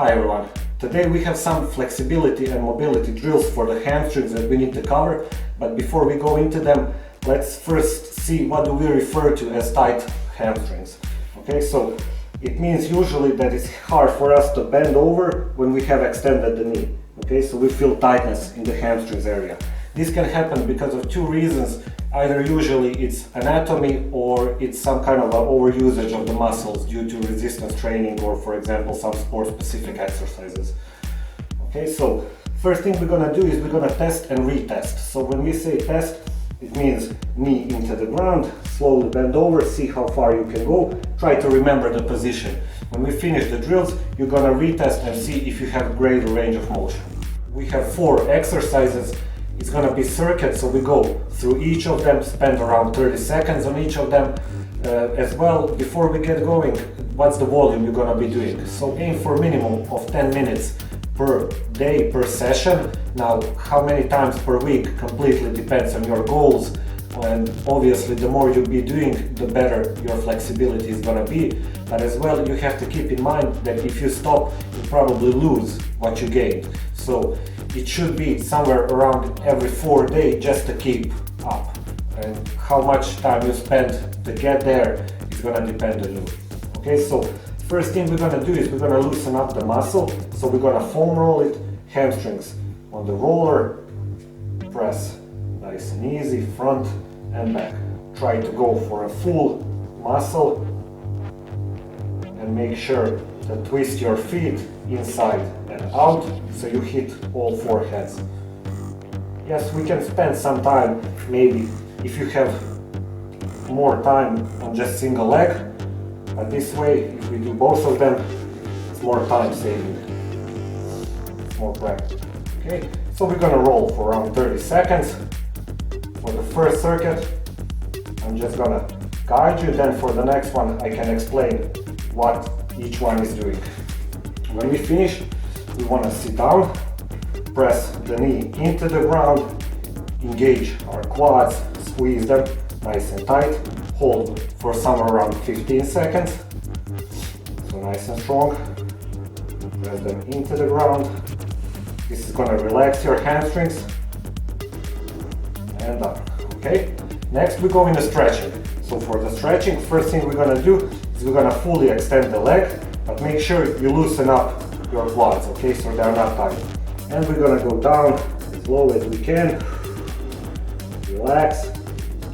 Hi everyone. Today we have some flexibility and mobility drills for the hamstrings that we need to cover, but before we go into them, let's first see what do we refer to as tight hamstrings. Okay, so it means usually that it's hard for us to bend over when we have extended the knee. Okay, so we feel tightness in the hamstrings area. This can happen because of two reasons. Either usually it's anatomy or it's some kind of overusage of the muscles due to resistance training or, for example, some sport specific exercises. Okay, so first thing we're gonna do is we're gonna test and retest. So when we say test, it means knee into the ground, slowly bend over, see how far you can go, try to remember the position. When we finish the drills, you're gonna retest and see if you have greater range of motion. We have 4 exercises. It's gonna be circuits, so we go through each of them, spend around 30 seconds on each of them. As well, before we get going, what's the volume you're gonna be doing? So aim for a minimum of 10 minutes per day, per session. Now, how many times per week completely depends on your goals, and obviously the more you'll be doing, the better your flexibility is gonna be. But as well, you have to keep in mind that if you stop, you probably lose what you gained. So it should be somewhere around every 4 days just to keep up. And how much time you spend to get there is gonna depend on you. Okay, so first thing we're gonna do is we're gonna loosen up the muscle. So we're gonna foam roll it, hamstrings on the roller, press nice and easy, front and back. Try to go for a full muscle and make sure to twist your feet inside and out so you hit all 4 heads. Yes, we can spend some time, maybe if you have more time on just single leg, but this way, if we do both of them, it's more time saving, more practice. Okay, so we're gonna roll for around 30 seconds. For the first circuit, I'm just gonna guide you, then for the next one I can explain what each one is doing. When we finish, we want to sit down, press the knee into the ground, engage our quads, squeeze them nice and tight, hold for somewhere around 15 seconds, so nice and strong, press them into the ground. This is going to relax your hamstrings, and done. Okay, next we go into stretching. So for the stretching, first thing we're going to do is we're going to fully extend the leg, but make sure you loosen up your quads, okay, so they're not tight. And we're gonna go down as low as we can. Relax,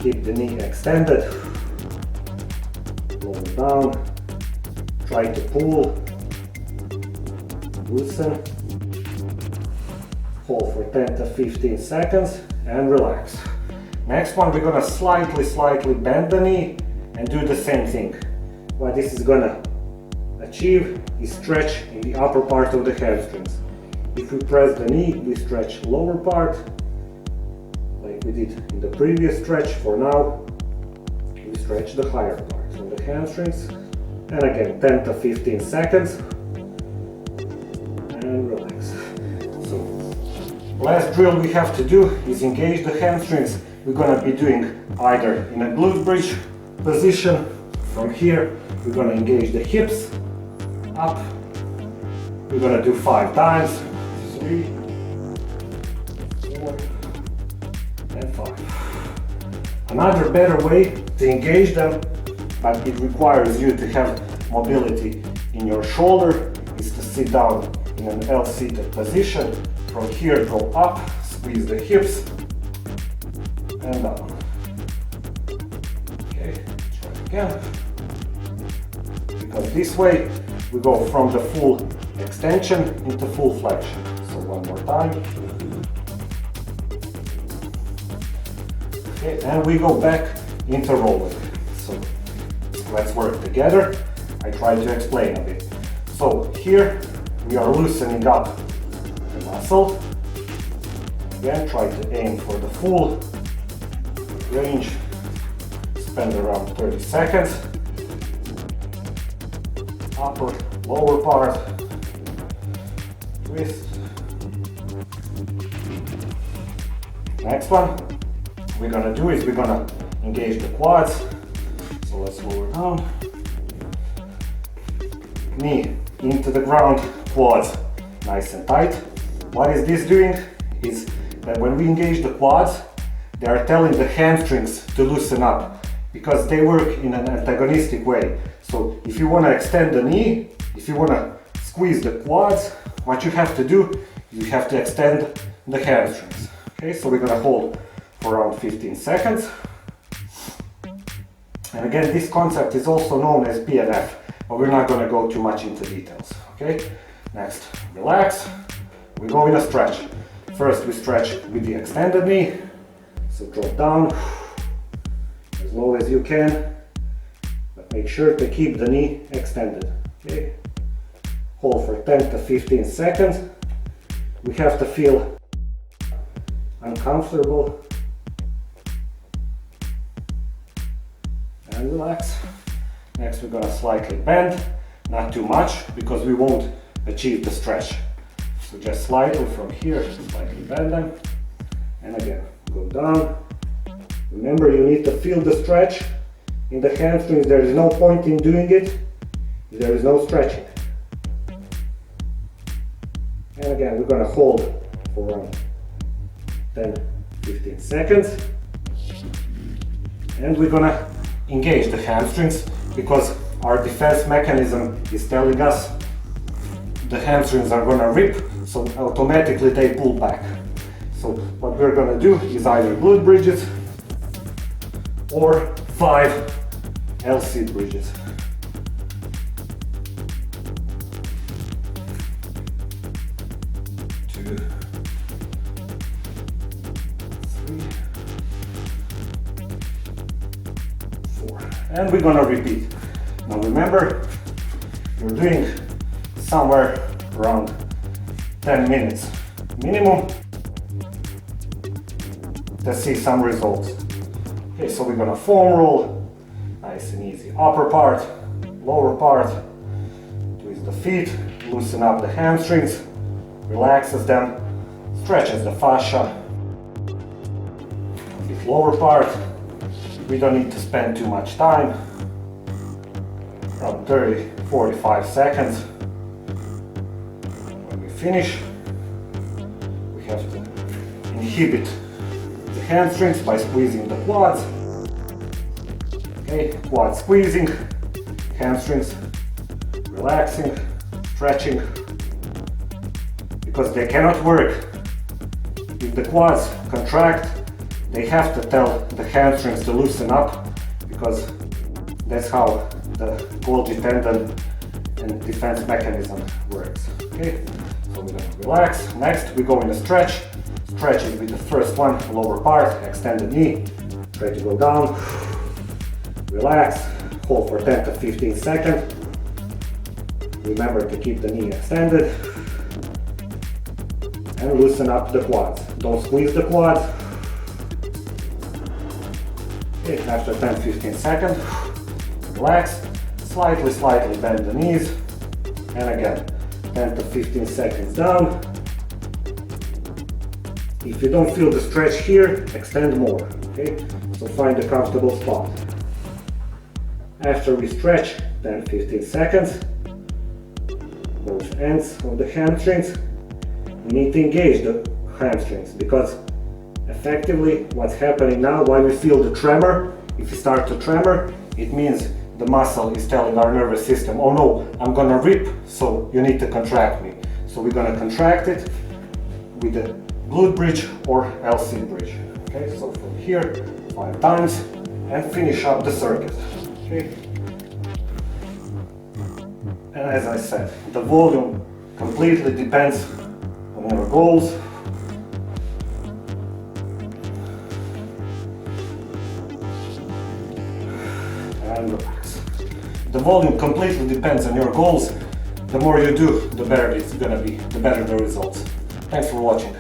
keep the knee extended. Lower down, try to pull, loosen. Hold for 10 to 15 seconds and relax. Next one, we're gonna slightly bend the knee and do the same thing. What this is gonna achieve is stretch in the upper part of the hamstrings. If we press the knee, we stretch lower part, like we did in the previous stretch. For now, we stretch the higher part of the hamstrings. And again, 10 to 15 seconds. And relax. So, last drill we have to do is engage the hamstrings. We're gonna be doing either in a glute bridge position. From here, we're gonna engage the hips, up. We're gonna do 5 times. 3, 4, and 5. Another better way to engage them, but it requires you to have mobility in your shoulder, is to sit down in an L-seated position. From here, go up, squeeze the hips, and down. Okay, try again. Because this way, we go from the full extension into full flexion. So one more time. Okay, and we go back into rolling. So let's work together. I try to explain a bit. So here we are loosening up the muscle. Again, try to aim for the full range. Spend around 30 seconds. Upper, lower part, twist. Next one we're gonna do is we're gonna engage the quads. So let's lower down. Knee into the ground, quads nice and tight. What is this doing is that when we engage the quads, they are telling the hamstrings to loosen up because they work in an antagonistic way. So if you want to extend the knee, if you want to squeeze the quads, what you have to do, you have to extend the hamstrings. Okay, so we're going to hold for around 15 seconds. And again, this concept is also known as PNF, but we're not going to go too much into details. Okay, next, relax. We go in a stretch. First we stretch with the extended knee, so drop down as low as you can, but make sure to keep the knee extended. Okay, hold for 10 to 15 seconds. We have to feel uncomfortable and relax. Next we're gonna slightly bend, not too much because we won't achieve the stretch. So just slightly from here, slightly bend them, and again, go down. Remember, you need to feel the stretch in the hamstrings. There is no point in doing it if there is no stretching. And again, we're gonna hold for around 10-15 seconds. And we're gonna engage the hamstrings because our defense mechanism is telling us the hamstrings are gonna rip, so automatically they pull back. So what we're gonna do is either glute bridges or 5 L-sit bridges. Two, 3, 4, and we're gonna repeat. Now remember, you're doing somewhere around 10 minutes minimum to see some results. Okay, so we're gonna foam roll, nice and easy. Upper part, lower part, twist the feet, loosen up the hamstrings, relaxes them, stretches the fascia. This lower part, we don't need to spend too much time, around 30-45 seconds. When we finish, we have to inhibit the hamstrings by squeezing the quads. Okay, quad squeezing, hamstrings relaxing, stretching, because they cannot work. If the quads contract, they have to tell the hamstrings to loosen up, because that's how the Golgi tendon and defense mechanism works. Okay, so we're gonna relax. Next, we go in a stretch. Stretch is with the first one, lower part, extend the knee, try to go down, relax, hold for 10 to 15 seconds. Remember to keep the knee extended and loosen up the quads. Don't squeeze the quads. Okay, after 10-15 seconds, relax, slightly bend the knees, and again, 10 to 15 seconds down. If you don't feel the stretch here, extend more, okay? So find a comfortable spot. After we stretch 10-15 seconds, both ends of the hamstrings, we need to engage the hamstrings, because effectively what's happening now, while we feel the tremor, if you start to tremor, it means the muscle is telling our nervous system, oh no, I'm gonna rip, so you need to contract me. So we're gonna contract it with the glute bridge or L-sit bridge. Okay, so from here, 5 times, and finish up the circuit. Okay. And as I said, the volume completely depends on your goals. And relax. The volume completely depends on your goals. The more you do, the better it's gonna be, the better the results. Thanks for watching.